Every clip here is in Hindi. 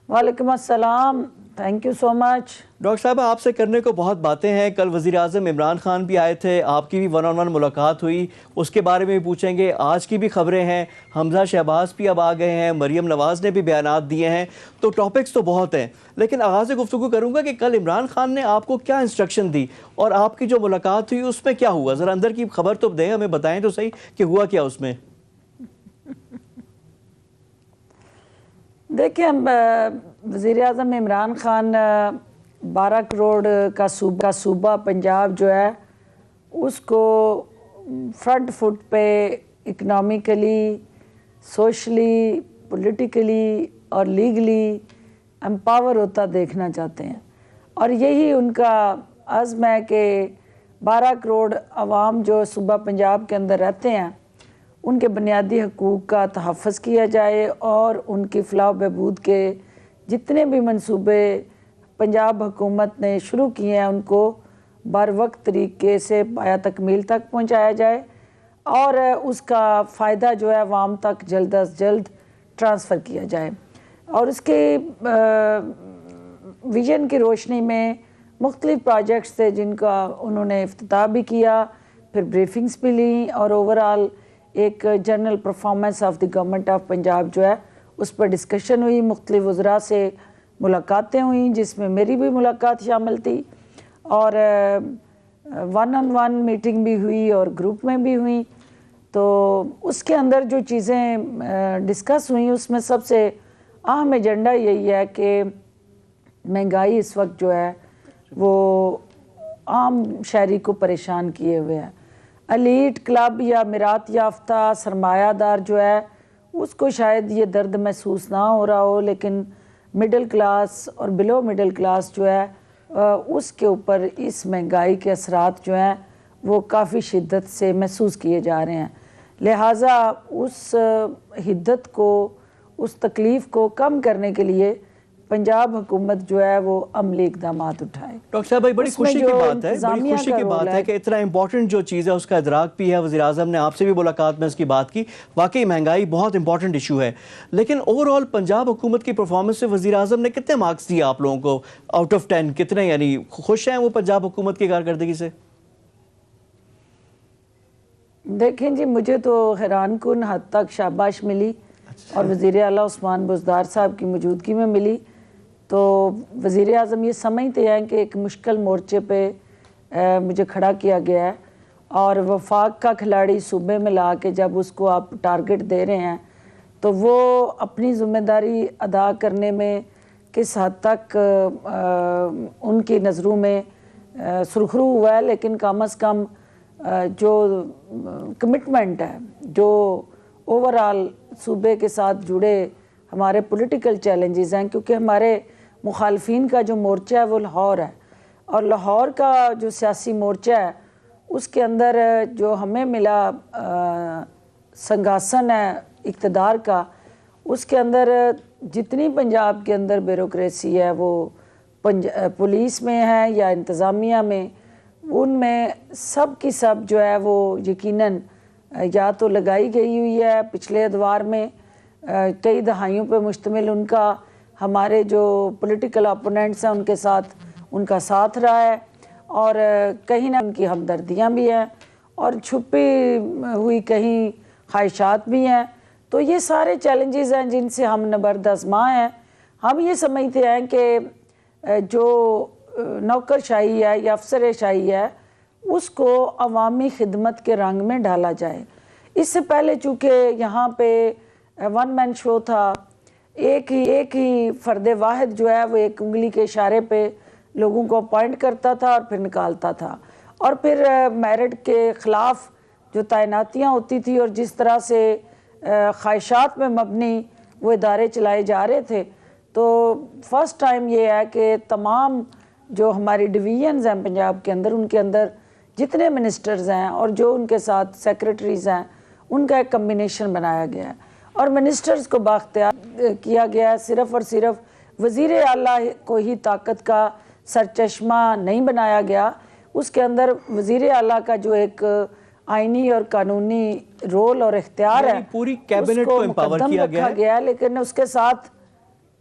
वालेकुम अस्सलाम, thank you so much. Doctor साहब, आपसे करने को बहुत बातें हैं। कल वज़ीर आज़म इमरान खान भी आए थे, आपकी भी वन ऑन वन मुलाकात हुई, उसके बारे में भी पूछेंगे। आज की भी खबरें हैं, हमजा शहबाज भी अब आ गए हैं, मरियम नवाज़ ने भी बयानात दिए हैं, तो टॉपिक्स तो बहुत हैं। लेकिन आगाज़ गुफ्तगू करूँगा कि कल इमरान खान ने आपको क्या इंस्ट्रक्शन दी और आपकी जो मुलाकात हुई उसमें क्या हुआ? ज़रा अंदर की खबर तो दें, हमें बताएं तो सही कि हुआ क्या उसमें। देखिए, वज़ीर आज़म इमरान खान 12 करोड़ का सूबा पंजाब जो है उसको फ्रंट फुट पे इकनॉमिकली, सोशली, पॉलिटिकली और लीगली एम्पावर होता देखना चाहते हैं। और यही उनका अज़्म है कि 12 करोड़ अवाम जो सूबा पंजाब के अंदर रहते हैं उनके बुनियादी हकूक़ का तहफ़्फ़ुज़ किया जाए और उनकी फ़लाह बहबूद के जितने भी मंसूबे पंजाब हुकूमत ने शुरू किए हैं उनको बर वक्त तरीके से पाया तकमील तक पहुंचाया जाए और उसका फ़ायदा जो है आवाम तक जल्द अज जल्द ट्रांसफ़र किया जाए। और उसके विजन की रोशनी में मुख्तलिफ़ प्रोजेक्ट्स थे जिनका उन्होंने इफ्तिताह भी किया, फिर ब्रीफिंग्स भी ली और ओवरऑल एक general performance of the government of Punjab जो है उस पर डिस्कशन हुई। मुख्तलिफ़ वज़रा से मुलाकातें हुई जिसमें मेरी भी मुलाकात शामिल थी और वन ऑन वन मीटिंग भी हुई और ग्रुप में भी हुई। तो उसके अंदर जो चीज़ें डिस्कस हुई उसमें सबसे अहम एजेंडा यही है कि महंगाई इस वक्त जो है वो आम शहरी को परेशान किए हुए है। एलीट क्लब या मिरात याफ्ता सरमायादार जो है उसको शायद ये दर्द महसूस ना हो रहा हो, लेकिन मिडिल क्लास और बिलो मिडिल क्लास जो है उसके ऊपर इस महंगाई के असरात जो हैं वो काफ़ी शिद्दत से महसूस किए जा रहे हैं। लिहाजा उस हिद्दत को, उस तकलीफ़ को कम करने के लिए पंजाब हुकूमत जो है वो अमली इक़दाम उठाए। डॉक्टर साहब भाई, बड़ी खुशी की बात है, बड़ी खुशी की बात है कि इतना इंपॉर्टेंट जो चीज़ है उसका इदराक भी है। वज़ीर आज़म ने आपसे भी मुलाकात में उसकी बात की। वाकई महंगाई बहुत इंपॉर्टेंट इशू है, लेकिन ओवरऑल पंजाब हुकूमत की परफॉर्मेंस से वज़ीर आज़म ने कितने मार्क्स दिए आप लोगों को आउट ऑफ 10? कितने, यानी खुश हैं वो पंजाब हुकूमत की कारकर्दगी से? देखें जी, मुझे तो हैरान कुन हद तक शाबाश मिली और वज़ीर आला उस्मान बुज़दार साहब की मौजूदगी में मिली। तो वज़ीर आज़म ये समझते हैं कि एक मुश्किल मोर्चे पे मुझे खड़ा किया गया है और वफाक का खिलाड़ी सूबे में ला के जब उसको आप टारगेट दे रहे हैं तो वो अपनी ज़िम्मेदारी अदा करने में किस हद तक उनकी नज़रों में सुरखरू हुआ है। लेकिन कम अज़ कम जो कमिटमेंट है, जो ओवरऑल सूबे के साथ जुड़े हमारे पॉलिटिकल चैलेंजेस हैं, क्योंकि हमारे मुखालफिन का जो मोर्चा है वो लाहौर है और लाहौर का जो सियासी मोर्चा है उसके अंदर जो हमें मिला संगासन है इक़्तिदार का, उसके अंदर जितनी पंजाब के अंदर ब्यूरोक्रेसी है वो पुलिस में है या इंतज़ामिया में, उनमें सब की सब जो है वो यकीनन या तो लगाई गई हुई है। पिछले अदवार में कई दहाइयों पे मुश्तमिल उनका हमारे जो पॉलिटिकल ओपोनेंट्स हैं उनके साथ उनका साथ रहा है और कहीं ना उनकी हमदर्दियाँ भी हैं और छुपी हुई कहीं ख्वाहिशात भी हैं। तो ये सारे चैलेंजेस हैं जिनसे हम नबर्द आज़मा हैं। हम ये समझते हैं कि जो नौकरशाही है या अफसरशाही है उसको अवामी खिदमत के रंग में डाला जाए। इससे पहले चूँकि यहाँ पे वन मैन शो था, एक ही फ़र्द वाहिद जो है वो एक उंगली के इशारे पे लोगों को अपॉइंट करता था और फिर निकालता था और फिर मेरिट के ख़िलाफ़ जो तैनातियाँ होती थी और जिस तरह से ख्वाहिशात में मबनी वो इदारे चलाए जा रहे थे। तो फर्स्ट टाइम ये है कि तमाम जो हमारी डिवीजन्स हैं पंजाब के अंदर, उनके अंदर जितने मिनिस्टर्स हैं और जो उनके साथ सेक्रेटरीज़ हैं उनका एक कम्बिनेशन बनाया गया है और मिनिस्टर्स को बाख्तियार किया गया है। सिर्फ़ और सिर्फ वज़ीर आला को ही ताकत का सरचश्मा नहीं बनाया गया, उसके अंदर वज़ीर आला का जो एक आइनी और कानूनी रोल और इख्तियार है पूरी कैबिनेट को एम्पावर किया गया है। लेकिन उसके साथ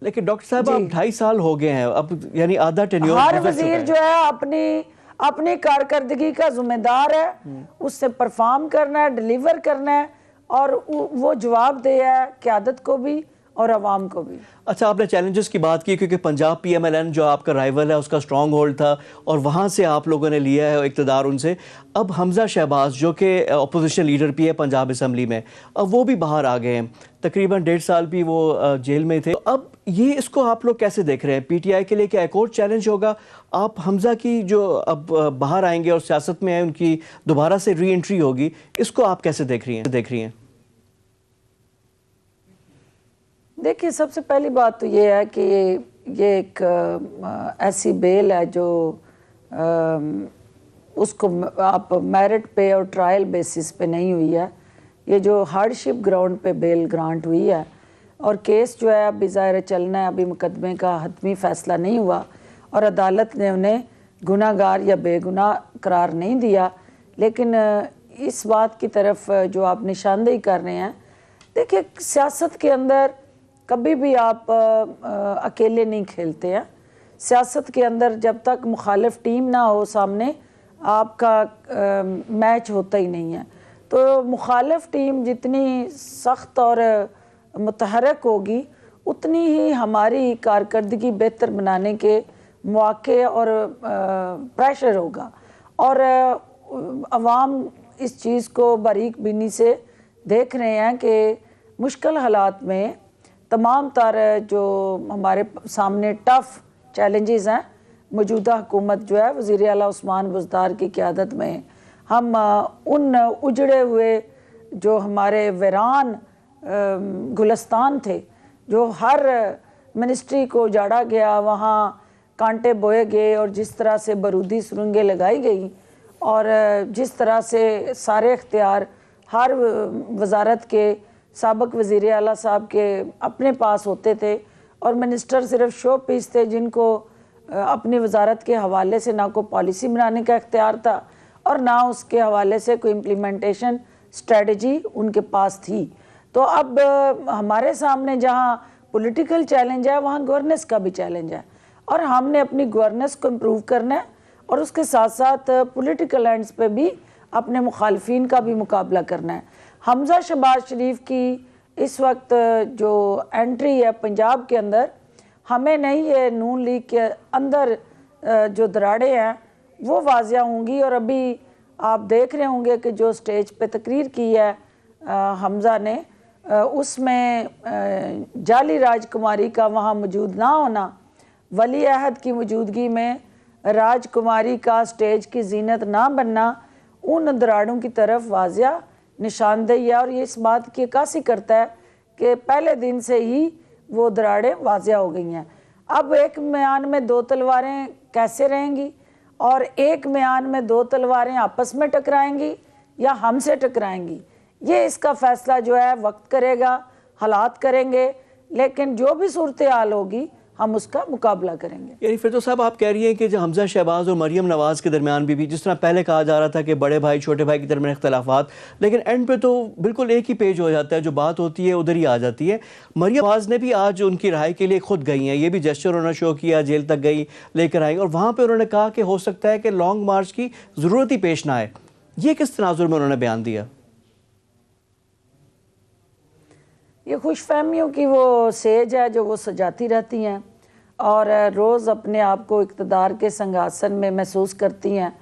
लेकिन डॉक्टर साहब आप 2.5 साल हो गए हैं अब, यानी आधा टेन्योर हर गुजर चुका वजीर है। जो है अपनी अपनी कारकर्दगी का जिम्मेदार है, उससे परफॉर्म करना है, डिलीवर करना है, और वो जवाबदेह है क़यादत को भी और अवाम को भी। अच्छा, आपने चैलेंजेस की बात की क्योंकि पंजाब PMLN जो आपका राइवल है उसका स्ट्रॉन्ग होल्ड था और वहाँ से आप लोगों ने लिया है इक़्तिदार उनसे। अब हमज़ा शहबाज जो कि अपोजिशन लीडर भी है पंजाब असम्बली में, अब वो भी बाहर आ गए हैं, तकरीबन 1.5 साल भी वो जेल में थे। अब ये इसको आप लोग कैसे देख रहे हैं? PTI के लिए क्या एक और चैलेंज होगा? आप हमज़ा की जो अब बाहर आएंगे और सियासत में है, उनकी दोबारा से री एंट्री होगी, इसको आप कैसे देख रही हैं? देखिए, सबसे पहली बात तो ये है कि ये एक ऐसी बेल है जो उसको आप मेरिट पे और ट्रायल बेसिस पे नहीं हुई है। ये जो हार्डशिप ग्राउंड पे बेल ग्रांट हुई है, और केस जो है अभी ज़ाहिर चलना है, अभी मुकदमे का हतमी फ़ैसला नहीं हुआ और अदालत ने उन्हें गुनाहगार या बेगुनाह करार नहीं दिया। लेकिन इस बात की तरफ जो आप निशानदेही कर रहे हैं, देखिए सियासत के अंदर कभी भी आप अकेले नहीं खेलते हैं। सियासत के अंदर जब तक मुखालिफ टीम ना हो सामने, आपका मैच होता ही नहीं है। तो मुखालिफ टीम जितनी सख्त और मुतहरक होगी, उतनी ही हमारी कारकर्दगी बेहतर बनाने के मौके और प्रेशर होगा। और अवाम इस चीज़ को बारीक बीनी से देख रहे हैं कि मुश्किल हालात में तमाम तर जो हमारे सामने टफ़ चैलेंजेस हैं, मौजूदा हुकूमत जो है वज़ीर आला उस्मान बुज़दार की क़यादत में, हम उन उजड़े हुए जो हमारे वीरान गुलस्तान थे, जो हर मिनिस्ट्री को उजाड़ा गया, वहाँ कांटे बोए गए और जिस तरह से बारूदी सुरंगें लगाई गई और जिस तरह से सारे इख्तियार हर वजारत के साबिक़ वज़ीर आला साहब के अपने पास होते थे और मिनिस्टर सिर्फ शो पीस थे, जिनको अपनी वजारत के हवाले से ना कोई पॉलिसी बनाने का इख्तियार था और ना उसके हवाले से कोई इम्प्लीमेंटेशन स्ट्रेटजी उनके पास थी। तो अब हमारे सामने जहाँ पॉलिटिकल चैलेंज है, वहाँ गवर्नेंस का भी चैलेंज है और हमने अपनी गवर्नेंस को इम्प्रूव करना है और उसके साथ साथ पॉलिटिकल एंड्स पे भी अपने मुखालफिन का भी मुकाबला करना है। हमज़ा शहबाज शरीफ की इस वक्त जो एंट्री है पंजाब के अंदर, हमें नहीं, ये नून लीग के अंदर जो दराड़े हैं वो वाजिया होंगी। और अभी आप देख रहे होंगे कि जो स्टेज पे तकरीर की है हमज़ा ने, उसमें जाली राजकुमारी का वहाँ मौजूद ना होना, वली अहद की मौजूदगी में राजकुमारी का स्टेज की जीनत ना बनना, उन दराड़ों की तरफ वाजिया निशानदेही है। और ये इस बात की अक्कासी करता है कि पहले दिन से ही वो दराड़ें वाजिया हो गई हैं। अब एक म्यान में दो तलवारें कैसे रहेंगी, और एक म्यान में दो तलवारें आपस में टकराएंगी या हमसे टकराएंगी, ये इसका फ़ैसला जो है वक्त करेगा, हालात करेंगे। लेकिन जो भी सूरत हाल होगी हम उसका मुकाबला करेंगे। यानी फिर तो साहब आप कह रही हैं कि जो हमज़ा शहबाज और मरियम नवाज़ के दरमियान भी जिस तरह पहले कहा जा रहा था कि बड़े भाई छोटे भाई के दरमियान इख्तलाफात, लेकिन एंड पे तो बिल्कुल एक ही पेज हो जाता है, जो बात होती है उधर ही आ जाती है। मरियम नवाज़ ने भी आज उनकी रहाई के लिए खुद गई हैं, ये भी जेस्चर उन्होंने शो किया, जेल तक गई, लेकर आई और वहाँ पर उन्होंने कहा कि हो सकता है कि लॉन्ग मार्च की ज़रूरत ही पेश ना आए। ये किस तनाजुर में उन्होंने बयान दिया? ये खुशफहमियों की वो सेज है जो वो सजाती रहती हैं और रोज़ अपने आप को इक़्तिदार के सिंहासन में महसूस करती हैं।